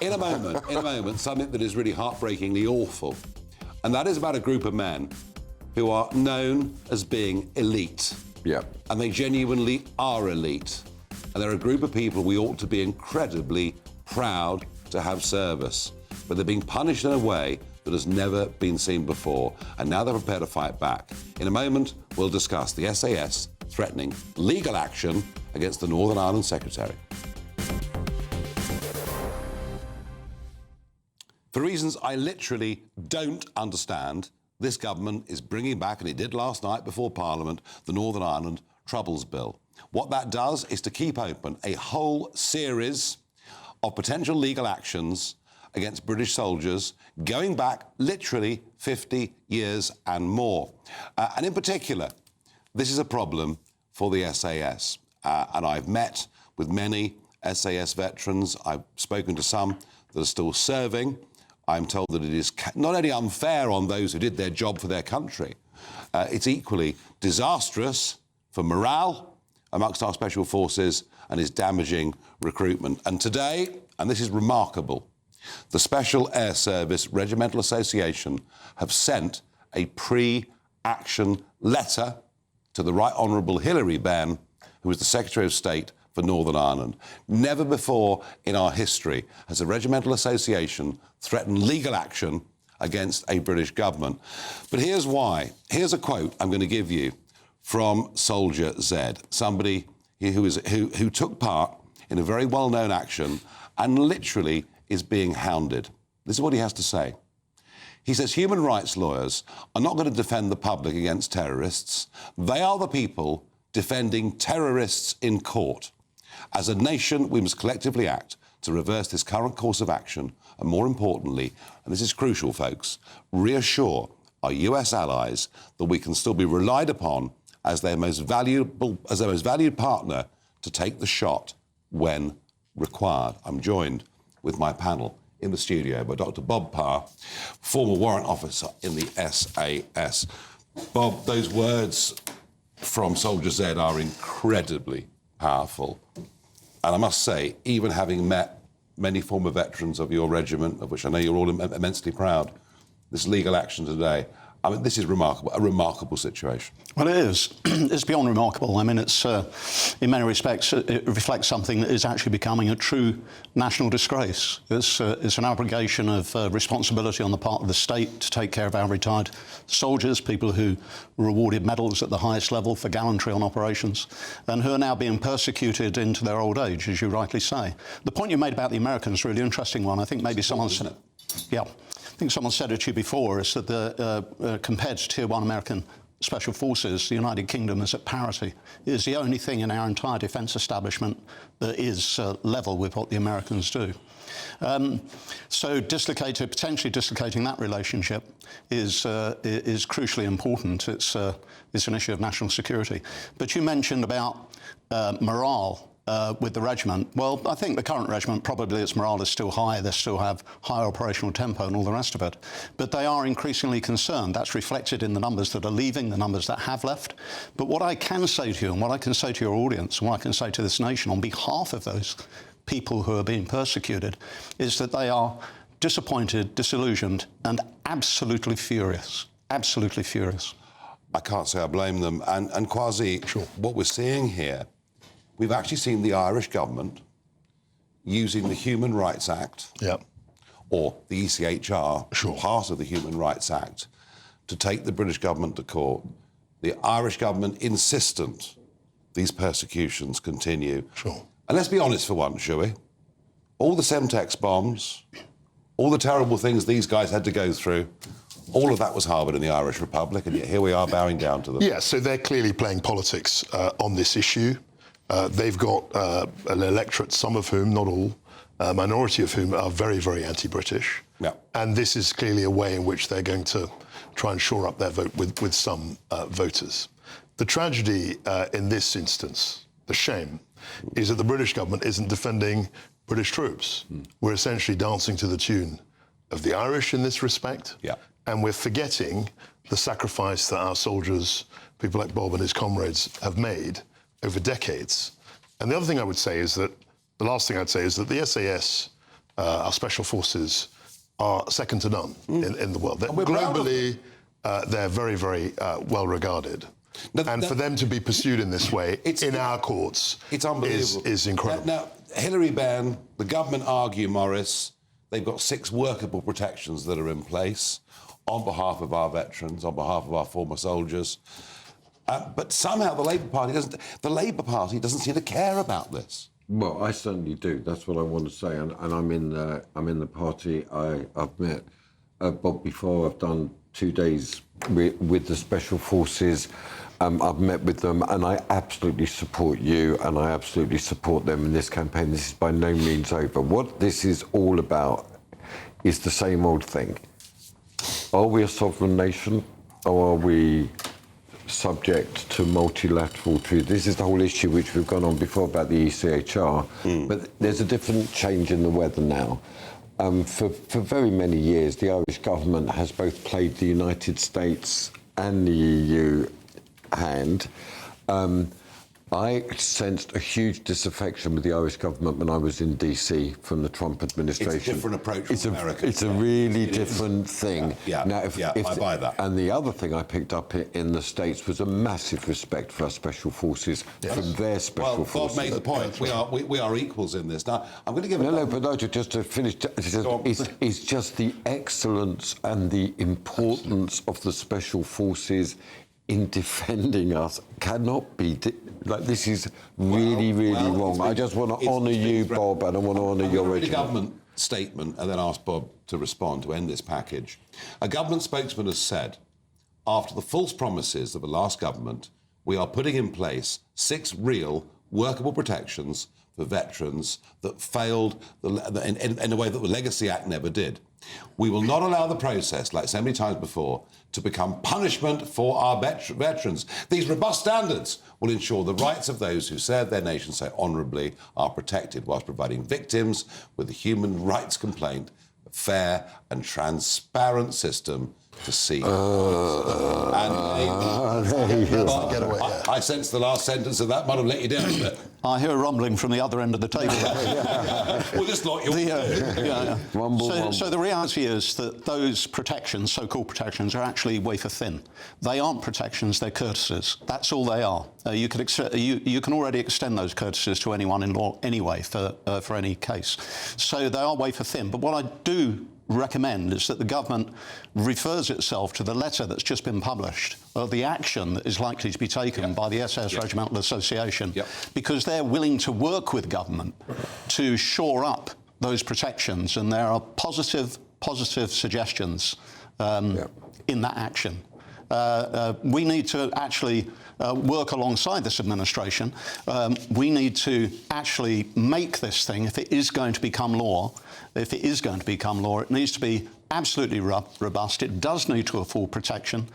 in a moment, something that is really heartbreakingly awful. And that is about a group of men who are known as being elite. Yeah. And they genuinely are elite. And they're a group of people we ought to be incredibly proud to have service. But they're being punished in a way that has never been seen before. And now they're prepared to fight back. In a moment, we'll discuss the SAS threatening legal action against the Northern Ireland Secretary. For reasons I literally don't understand, this government is bringing back, and it did last night before Parliament, the Northern Ireland Troubles Bill. What that does is to keep open a whole series of potential legal actions against British soldiers going back literally 50 years and more. And in particular, this is a problem for the SAS. And I've met with many SAS veterans. I've spoken to some that are still serving. I'm told that it is not only unfair on those who did their job for their country, it's equally disastrous for morale amongst our special forces and is damaging recruitment. And today, and this is remarkable, the Special Air Service Regimental Association have sent a pre-action letter to the Right Honourable Hilary Benn, who was the Secretary of State for Northern Ireland. Never before in our history has a regimental association threatened legal action against a British government. But here's why. Here's a quote I'm going to give you from Soldier Z, somebody who took part in a very well-known action and literally is being hounded. This is what he has to say. He says, human rights lawyers are not going to defend the public against terrorists. They are the people defending terrorists in court. As a nation, we must collectively act to reverse this current course of action and, more importantly, and this is crucial, folks, reassure our US allies that we can still be relied upon as their most valued partner to take the shot when required. I'm joined with my panel in the studio by Dr. Bob Parr, former warrant officer in the SAS. Bob, those words from Soldier Z are incredibly powerful. And I must say, even having met many former veterans of your regiment, of which I know you're all immensely proud, this legal action today, I mean, this is remarkable, a remarkable situation. Well, it is. It's beyond remarkable. I mean, it's, in many respects, it reflects something that is actually becoming a true national disgrace. It's an abrogation of responsibility on the part of the state to take care of our retired soldiers, people who were awarded medals at the highest level for gallantry on operations, and who are now being persecuted into their old age, as you rightly say. The point you made about the Americans is a really interesting one. I think maybe someone said it. Yeah. I think someone said it to you before, is that compared to Tier 1 American Special Forces, the United Kingdom is at parity. It is the only thing in our entire defence establishment that is level with what the Americans do. So potentially dislocating that relationship is crucially important. It's an issue of national security. But you mentioned about morale. With the regiment, well, I think the current regiment, probably its morale is still high. They still have high operational tempo and all the rest of it. But they are increasingly concerned. That's reflected in the numbers that are leaving, the numbers that have left. But what I can say to you, and what I can say to your audience, and what I can say to this nation on behalf of those people who are being persecuted, is that they are disappointed, disillusioned, and absolutely furious. Absolutely furious. I can't say I blame them. And Kwasi, sure, what we're seeing here, we've actually seen the Irish government using the Human Rights Act, or the ECHR, sure, part of the Human Rights Act, to take the British government to court. The Irish government insistent these persecutions continue. Sure. And let's be honest for once, shall we? All the Semtex bombs, all the terrible things these guys had to go through, all of that was harboured in the Irish Republic, and yet here we are bowing down to them. Yeah, so they're clearly playing politics on this issue. They've got an electorate, some of whom, not all, a minority of whom are very, very anti-British. Yeah. And this is clearly a way in which they're going to try and shore up their vote with some voters. The tragedy in this instance, the shame, is that the British government isn't defending British troops. We're essentially dancing to the tune of the Irish in this respect. Yeah. And we're forgetting the sacrifice that our soldiers, people like Bob and his comrades, have made over decades. And the other thing I would say is that, the last thing I'd say is that the SAS our special forces are second to none in the world. we're proud of Globally, they're very, very well regarded. And for them to be pursued in this way in our courts it's unbelievable. is incredible. Now, Hillary Benn, the government argue, Morris, they've got 6 workable protections that are in place on behalf of our veterans, on behalf of our former soldiers. But somehow the Labour Party doesn't seem to care about this. Well, I certainly do. That's what I want to say, and I'm in the party. I've met Bob before. I've done 2 days with the Special Forces. I've met with them, and I absolutely support you, and I absolutely support them in this campaign. This is by no means over. What this is all about is the same old thing. Are we a sovereign nation, or are we subject to multilateral treaty? This is the whole issue which we've gone on before about the ECHR, but there's a different change in the weather now. For very many years, the Irish government has both played the United States and the EU hand. I sensed a huge disaffection with the Irish government when I was in DC from the Trump administration. It's a different approach from America. It's a really different thing. Yeah, now, I buy that. And the other thing I picked up in the States was a massive respect for our special forces, from their special forces. Bob made the point. We are equals in this. Now, I'm going to give just to finish, it's just the excellence and the importance of the special forces in defending us cannot be... this is really, really wrong. I just want to honour you, Bob, and I want to honour your regiment. A government statement and then ask Bob to respond to end this package. A government spokesman has said, after the false promises of the last government, we are putting in place 6 real workable protections for veterans that failed in a way that the Legacy Act never did. We will not allow the process, like so many times before, to become punishment for our veterans. These robust standards will ensure the rights of those who served their nation so honourably are protected, whilst providing victims with a human rights complaint, a fair and transparent system to seek. I sense the last sentence of that might have let you down a bit. I hear a rumbling from the other end of the table. Well, just like you. So the reality is that those protections, so-called protections, are actually wafer thin. They aren't protections; they're courtesies. That's all they are. You can already extend those courtesies to anyone in law anyway for any case. So they are wafer thin. But what I do recommend is that the government refers itself to the letter that's just been published, or the action that is likely to be taken by the SAS Regimental Association, because they're willing to work with government to shore up those protections, and there are positive suggestions in that action. We need to actually work alongside this administration. We need to actually make this thing, if it is going to become law, it needs to be absolutely robust. It does need to afford protection.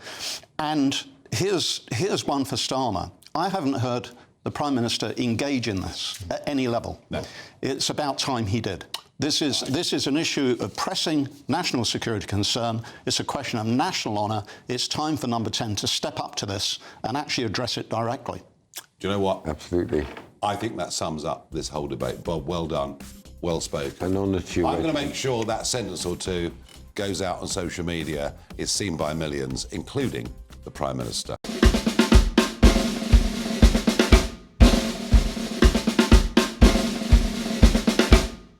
And here's one for Starmer. I haven't heard the Prime Minister engage in this at any level. No. It's about time he did. This is an issue of pressing national security concern. It's a question of national honour. It's time for Number 10 to step up to this and actually address it directly. Do you know what? Absolutely. I think that sums up this whole debate. Bob, well done. Well spoken. And honour to you. I'm going to make sure that sentence or two goes out on social media, is seen by millions, including the Prime Minister.